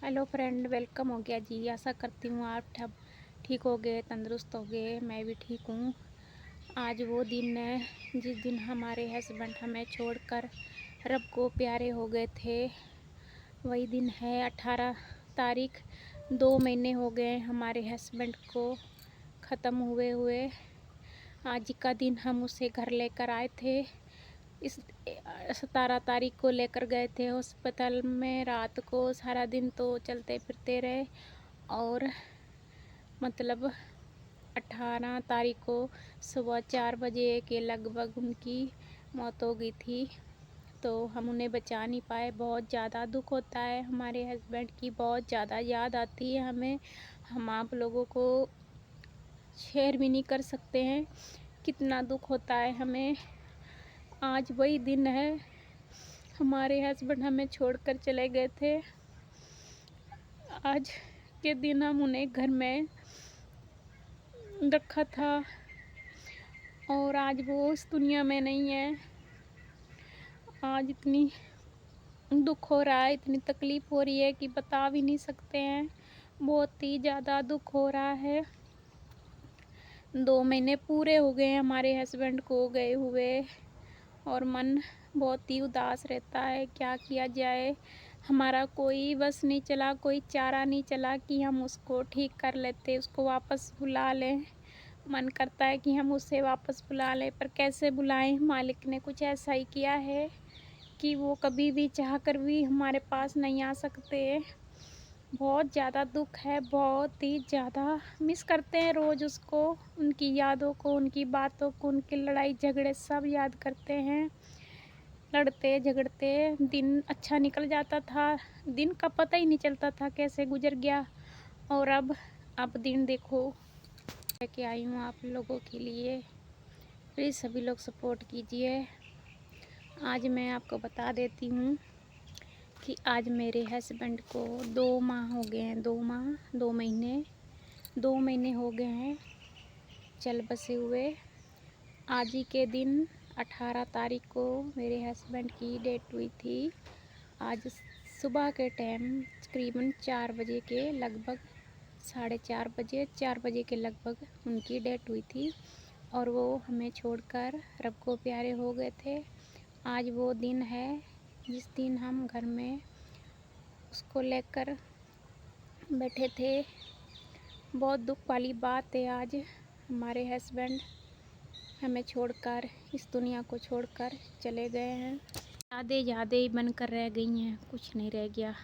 Hello friend, welcome हो गया जी। आशा करती हूँ आप सब ठीक हो गए, तंदुरुस्त हो गए। मैं भी ठीक हूँ। आज वो दिन है जिस दिन हमारे हस्बैंड हमें छोड़कर रब को प्यारे हो गए थे। वही दिन है 18 तारीख। 2 महीने हो गए हमारे हस्बैंड को ख़त्म हुए हुए। आज का दिन हम उसे घर लेकर आए थे। इस 17 तारीख को लेकर गए थे हॉस्पिटल में। रात को सारा दिन तो चलते फिरते रहे और मतलब 18 तारीख को सुबह 4 बजे के लगभग उनकी मौत हो गई थी। तो हम उन्हें बचा नहीं पाए। बहुत ज़्यादा दुख होता है। हमारे हस्बैंड की बहुत ज़्यादा याद आती है हमें। हम आप लोगों को शेयर भी नहीं कर सकते हैं कितना दुख होता है हमें। आज वही दिन है, हमारे हस्बैंड हमें छोड़कर चले गए थे। आज के दिन हम उन्हें घर में रखा था और आज वो इस दुनिया में नहीं है। आज इतनी दुख हो रहा है, इतनी तकलीफ़ हो रही है कि बता भी नहीं सकते हैं। बहुत ही ज़्यादा दुख हो रहा है। 2 महीने पूरे हो गए हमारे हस्बैंड को गए हुए और मन बहुत ही उदास रहता है। क्या किया जाए, हमारा कोई बस नहीं चला, कोई चारा नहीं चला कि हम उसको ठीक कर लेते, उसको वापस बुला लें। मन करता है कि हम उसे वापस बुला लें, पर कैसे बुलाएं। मालिक ने कुछ ऐसा ही किया है कि वो कभी भी चाह कर भी हमारे पास नहीं आ सकते। बहुत ज़्यादा दुख है, बहुत ही ज़्यादा मिस करते हैं रोज़ उसको, उनकी यादों को, उनकी बातों को, उनकी लड़ाई झगड़े सब याद करते हैं। लड़ते झगड़ते दिन अच्छा निकल जाता था, दिन का पता ही नहीं चलता था कैसे गुजर गया। और अब दिन देखो। लेके आई हूँ आप लोगों के लिए, प्लीज़ सभी लोग सपोर्ट कीजिए। आज मैं आपको बता देती हूँ कि आज मेरे हस्बैंड को 2 माह हो गए हैं। 2 माह 2 महीने 2 महीने हो गए हैं चल बसे हुए। आज ही के दिन 18 तारीख को मेरे हस्बैंड की डेट हुई थी। आज सुबह के टाइम तकरीबन 4 बजे के लगभग, 4:30 बजे 4 बजे के लगभग उनकी डेट हुई थी और वो हमें छोड़कर रब को प्यारे हो गए थे। आज वो दिन है जिस दिन हम घर में उसको लेकर बैठे थे। बहुत दुख वाली बात है। आज हमारे हस्बैंड हमें छोड़कर, इस दुनिया को छोड़कर चले गए हैं। यादें ही बनकर रह गई हैं, कुछ नहीं रह गया।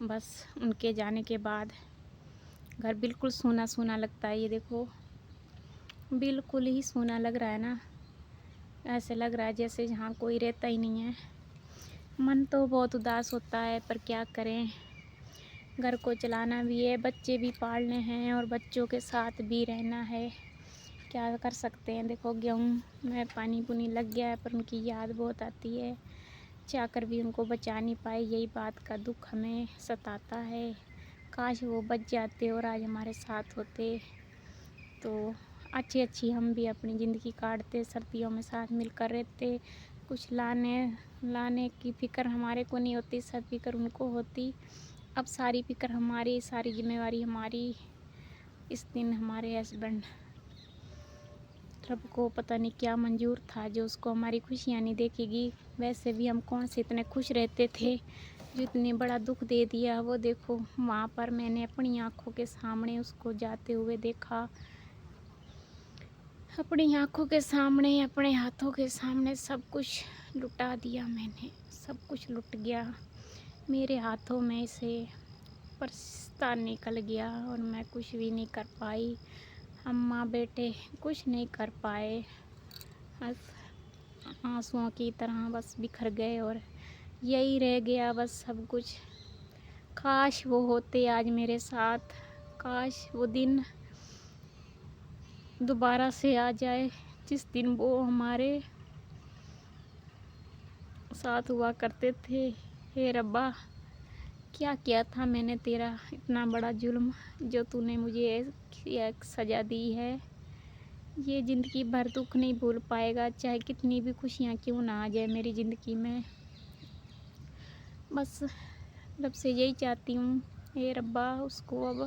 बस उनके जाने के बाद घर बिल्कुल सूना सूना लगता है। ये देखो, बिल्कुल ही सूना लग रहा है ना। ऐसे लग रहा है जैसे यहाँ कोई रहता ही नहीं है। मन तो बहुत उदास होता है, पर क्या करें, घर को चलाना भी है, बच्चे भी पालने हैं और बच्चों के साथ भी रहना है। क्या कर सकते हैं। देखो, गेहूँ में पानी पुनी लग गया है, पर उनकी याद बहुत आती है। चाहकर भी उनको बचा नहीं पाए, यही बात का दुख हमें सताता है। काश वो बच जाते और आज हमारे साथ होते तो अच्छी अच्छी हम भी अपनी ज़िंदगी काटते, सर्दियों में साथ मिलकर रहते। कुछ लाने की फ़िक्र हमारे को नहीं होती, सब फ़िक्र उनको होती। अब सारी फ़िक्र हमारी, सारी जिम्मेवारी हमारी। इस दिन हमारे हस्बैंड, रब को पता नहीं क्या मंजूर था जो उसको हमारी खुशियाँ नहीं देखेगी। वैसे भी हम कौन से इतने खुश रहते थे जो इतने बड़ा दुख दे दिया। वो देखो, वहाँ पर मैंने अपनी आँखों के सामने उसको जाते हुए देखा। अपनी आँखों के सामने, अपने हाथों के सामने सब कुछ लुटा दिया मैंने। सब कुछ लुट गया मेरे हाथों में से। परिस्ता निकल गया और मैं कुछ भी नहीं कर पाई। हम माँ बेटे कुछ नहीं कर पाए। बस आंसुओं की तरह बस बिखर गए और यही रह गया बस सब कुछ। काश वो होते आज मेरे साथ, काश वो दिन दोबारा से आ जाए जिस दिन वो हमारे साथ हुआ करते थे। हे रब्बा, क्या किया था मैंने तेरा इतना बड़ा जुल्म जो तूने मुझे एक सज़ा दी है। ये ज़िंदगी भर दुख नहीं भूल पाएगा, चाहे कितनी भी खुशियाँ क्यों ना आ जाए मेरी ज़िंदगी में। बस रब से यही चाहती हूँ, हे रब्बा उसको अब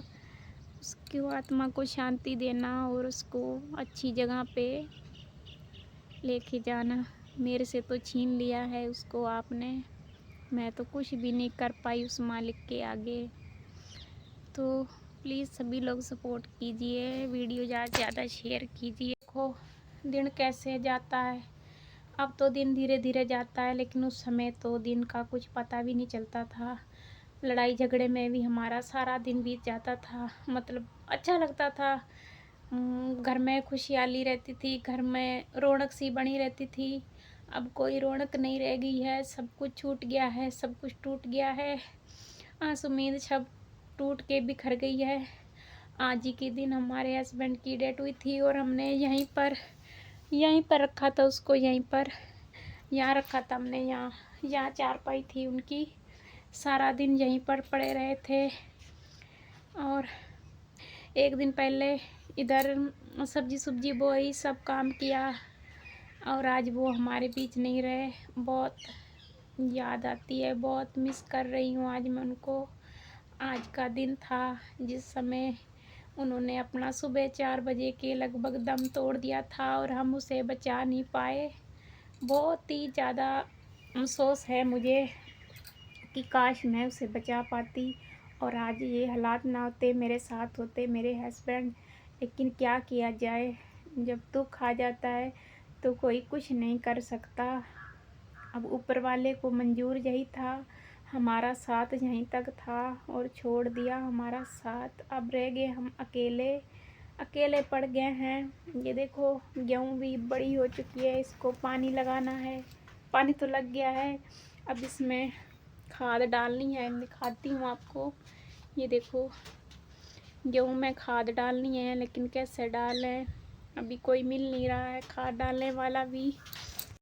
उसकी आत्मा को शांति देना और उसको अच्छी जगह पे लेके जाना। मेरे से तो छीन लिया है उसको आपने, मैं तो कुछ भी नहीं कर पाई उस मालिक के आगे। तो प्लीज़ सभी लोग सपोर्ट कीजिए, वीडियो ज़्यादा से ज़्यादा शेयर कीजिए। देखो दिन कैसे जाता है, अब तो दिन धीरे धीरे जाता है, लेकिन उस समय तो दिन का कुछ पता भी नहीं चलता था। लड़ाई झगड़े में भी हमारा सारा दिन बीत जाता था, मतलब अच्छा लगता था। घर में खुशहाली रहती थी, घर में रौनक सी बनी रहती थी। अब कोई रौनक नहीं रह गई है, सब कुछ छूट गया है, सब कुछ टूट गया है। आस उम्मीद सब टूट के बिखर गई है। आज ही के दिन हमारे हस्बैंड की डेथ हुई थी और हमने यहीं पर रखा था उसको, यहाँ रखा था हमने, यहाँ चारपाई थी उनकी। सारा दिन यहीं पर पड़े रहे थे और एक दिन पहले इधर सब्जी बोई, सब काम किया और आज वो हमारे बीच नहीं रहे। बहुत याद आती है, बहुत मिस कर रही हूँ आज मैं उनको। आज का दिन था जिस समय उन्होंने अपना सुबह 4 बजे के लगभग दम तोड़ दिया था और हम उसे बचा नहीं पाए। बहुत ही ज़्यादा अफसोस है मुझे कि काश मैं उसे बचा पाती और आज ये हालात ना होते, मेरे साथ होते मेरे हस्बैंड। लेकिन क्या किया जाए, जब दुख आ जाता है तो कोई कुछ नहीं कर सकता। अब ऊपर वाले को मंजूर यही था, हमारा साथ यहीं तक था और छोड़ दिया हमारा साथ। अब रह गए हम अकेले पड़ गए हैं। ये देखो गेहूँ भी बड़ी हो चुकी है, इसको पानी लगाना है। पानी तो लग गया है, अब इसमें खाद डालनी है। दिखाती हूँ आपको, ये देखो गेहूँ में खाद डालनी है, लेकिन कैसे डालें, अभी कोई मिल नहीं रहा है खाद डालने वाला भी।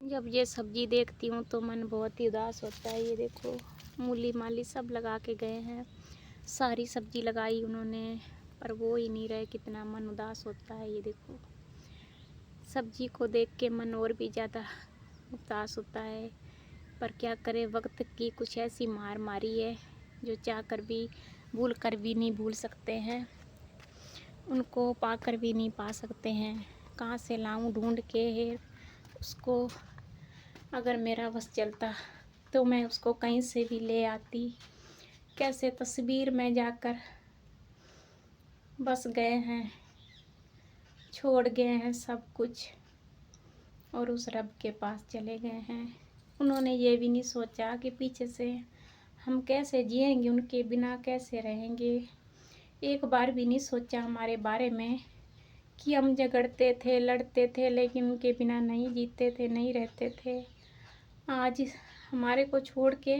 जब ये सब्ज़ी देखती हूँ तो मन बहुत ही उदास होता है। ये देखो मूली माली सब लगा के गए हैं, सारी सब्ज़ी लगाई उन्होंने, पर वो ही नहीं रहे, कितना मन उदास होता है। ये देखो सब्ज़ी को देख के मन और भी ज़्यादा उदास होता है, पर क्या करें, वक्त की कुछ ऐसी मार मारी है जो चाह कर भी भूल कर भी नहीं भूल सकते हैं, उनको पाकर भी नहीं पा सकते हैं। कहाँ से लाऊं ढूंढ के उसको, अगर मेरा बस चलता तो मैं उसको कहीं से भी ले आती। कैसे तस्वीर में जाकर बस गए हैं, छोड़ गए हैं सब कुछ और उस रब के पास चले गए हैं। उन्होंने ये भी नहीं सोचा कि पीछे से हम कैसे जिएंगे, उनके बिना कैसे रहेंगे। एक बार भी नहीं सोचा हमारे बारे में कि हम झगड़ते थे, लड़ते थे, लेकिन उनके बिना नहीं जीते थे, नहीं रहते थे। आज हमारे को छोड़ के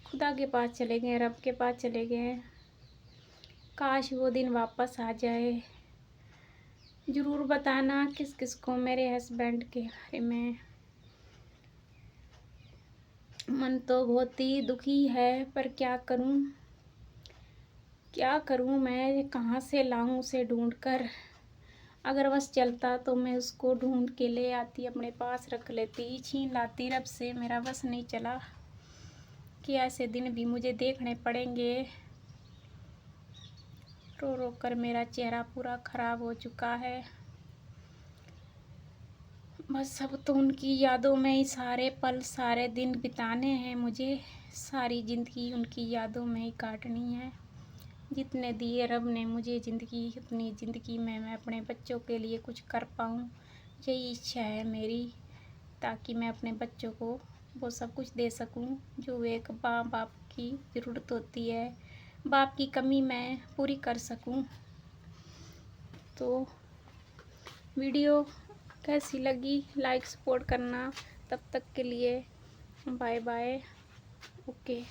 खुदा के पास चले गए, रब के पास चले गए। काश वो दिन वापस आ जाए। ज़रूर बताना किस किस को मेरे हस्बैंड के बारे में। मन तो बहुत ही दुखी है, पर क्या करूं मैं, कहाँ से लाऊं उसे ढूंढ कर। अगर बस चलता तो मैं उसको ढूंढ के ले आती, अपने पास रख लेती, छीन लाती रब से। मेरा बस नहीं चला कि ऐसे दिन भी मुझे देखने पड़ेंगे। रो रो कर मेरा चेहरा पूरा ख़राब हो चुका है। बस अब तो उनकी यादों में ही सारे पल सारे दिन बिताने हैं मुझे। सारी ज़िंदगी उनकी यादों में ही काटनी है। जितने दिए रब ने मुझे ज़िंदगी, उतनी ज़िंदगी में मैं अपने बच्चों के लिए कुछ कर पाऊँ, यही इच्छा है मेरी, ताकि मैं अपने बच्चों को वो सब कुछ दे सकूं जो एक बाप की ज़रूरत होती है, बाप की कमी मैं पूरी कर सकूं। तो वीडियो कैसी लगी, लाइक सपोर्ट करना। तब तक के लिए बाय बाय, ओके।